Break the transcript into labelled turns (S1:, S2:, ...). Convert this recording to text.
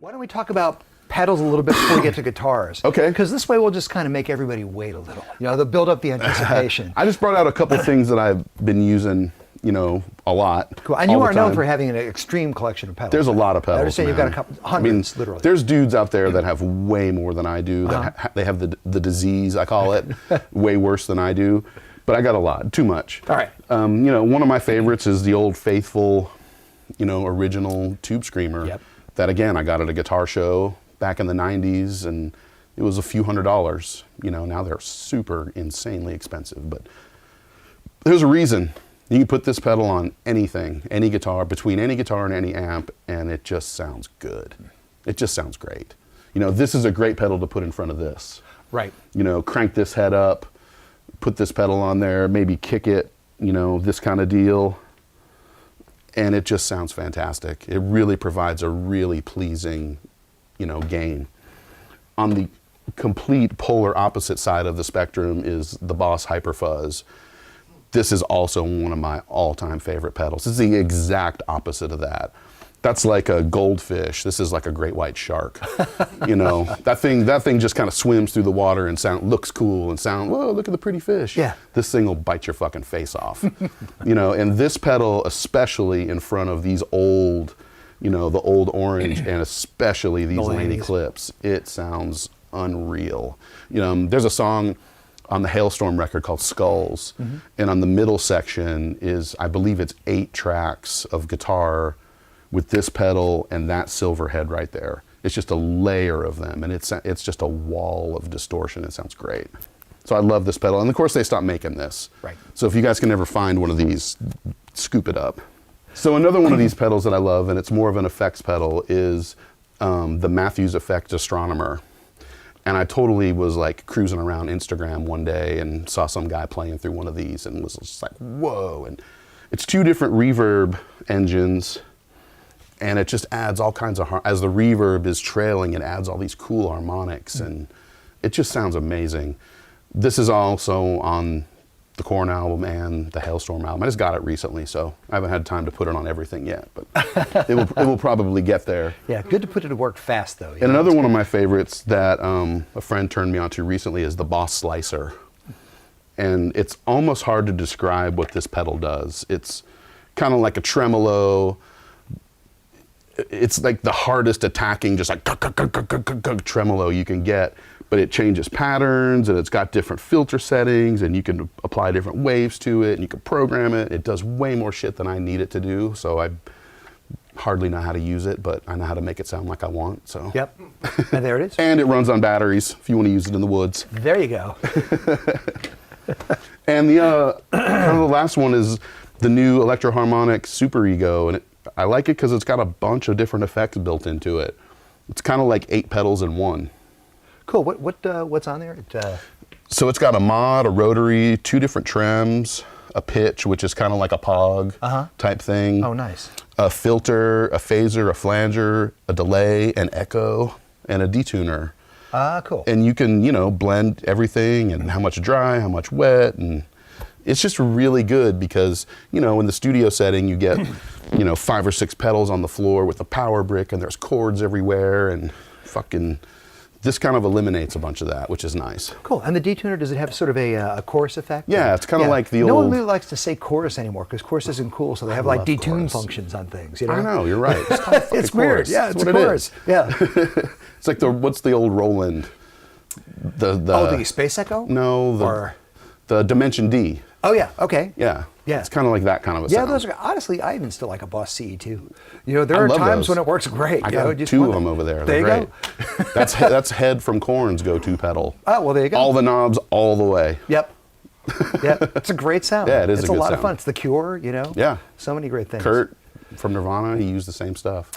S1: Why don't we talk about pedals a little bit before we get to guitars?
S2: Okay.
S1: Because this way we'll just kind of make everybody wait a little. You know, they'll build up the anticipation.
S2: I just brought out a couple things that I've been using, you know, a lot.
S1: Cool. And you are known for having an extreme collection of pedals.
S2: There's a lot of pedals.
S1: I understand you've got a couple hundreds, literally.
S2: There's dudes out there that have way more than I do. That they have the disease, I call it, way worse than I do. But I got a lot, too much.
S1: All right.
S2: You know, one of my favorites is the old faithful, you know, original Tube Screamer.
S1: Yep.
S2: That again, I got at a guitar show back in the 90s, and it was a few $100s. You know, now they're super insanely expensive, but there's a reason. You can put this pedal on anything, any guitar, between any guitar and any amp, and it just sounds good. It just sounds great. You know, this is a great pedal to put in front of this.
S1: Right.
S2: You know, crank this head up, put this pedal on there, maybe kick it, you know, this kind of deal. And it just sounds fantastic. It really provides a really pleasing, you know, gain. On the complete polar opposite side of the spectrum is the Boss Hyper Fuzz. This is also one of my all-time favorite pedals. It's the exact opposite of that. That's like a goldfish. This is like a great white shark. You know, that thing just kind of swims through the water and looks cool and whoa, look at the pretty fish.
S1: Yeah.
S2: This thing will bite your fucking face off. You know, and this pedal, especially in front of these old, you know, the old orange and especially these Laney clips, it sounds unreal. You know, there's a song on the Halestorm record called Skulls, and on the middle section is, I believe it's 8 tracks of guitar with this pedal and that silver head right there. It's just a layer of them, and it's just a wall of distortion. It sounds great. So I love this pedal, and of course they stopped making this.
S1: Right.
S2: So if you guys can ever find one of these, scoop it up. So another one of these pedals that I love, and it's more of an effects pedal, is the Matthews Effect Astronomer. And I totally was like cruising around Instagram one day and saw some guy playing through one of these and was just like, whoa. And it's 2 different reverb engines, and it just adds all kinds of, as the reverb is trailing, it adds all these cool harmonics, and it just sounds amazing. This is also on the Korn album and the Halestorm album. I just got it recently, so I haven't had time to put it on everything yet, but it will probably get there.
S1: Yeah, good to put it to work fast, though.
S2: And another one of my favorites that a friend turned me onto recently is the Boss Slicer. And it's almost hard to describe what this pedal does. It's kind of like a tremolo. It's like the hardest attacking, just like tremolo you can get, but it changes patterns, and it's got different filter settings, and you can apply different waves to it, and you can program it. It does way more shit than I need it to do, so I hardly know how to use it, but I know how to make it sound like I want, so.
S1: Yep, and there it is.
S2: And it runs on batteries, if you want to use it in the woods.
S1: There you go.
S2: And the kind of the last one is the new ElectroHarmonix Superego, and I like it because it's got a bunch of different effects built into it. It's kind of like 8 pedals in one.
S1: Cool. What's on there?
S2: So it's got a mod, a rotary, 2 different trems, a pitch, which is kind of like a pog type thing.
S1: Oh, nice.
S2: A filter, a phaser, a flanger, a delay, an echo, and a detuner.
S1: Cool.
S2: And you can, you know, blend everything, and how much dry, how much wet, and it's just really good because, you know, in the studio setting you get, you know, 5 or 6 pedals on the floor with a power brick, and there's chords everywhere, and fucking, this kind of eliminates a bunch of that, which is nice.
S1: Cool. And the detuner, does it have sort of a chorus effect?
S2: Yeah, it's kind of like the old...
S1: No one really likes to say chorus anymore because chorus isn't cool, so they have like detune functions on things, you know?
S2: I know, you're right. It's called fucking
S1: it's weird.
S2: chorus.
S1: Yeah, it's
S2: what
S1: a chorus. Yeah.
S2: It's like what's the old Roland?
S1: The Space Echo?
S2: No, the Dimension D.
S1: Oh yeah, okay.
S2: Yeah.
S1: Yeah.
S2: It's kind of like that kind of a sound.
S1: Yeah, those are, honestly, I even still like a Boss CE2. You know, there are times when it works great.
S2: I got 2 of them over there.
S1: There you
S2: great.
S1: go.
S2: That's Head from Korn's go-to pedal.
S1: Oh, well, there you go.
S2: All the knobs, all the way.
S1: Yep. Yeah, it's a great sound.
S2: Yeah, it is
S1: it's
S2: a good
S1: lot
S2: sound.
S1: of fun. It's The Cure, you know?
S2: Yeah.
S1: So many great things.
S2: Kurt from Nirvana, he used the same stuff.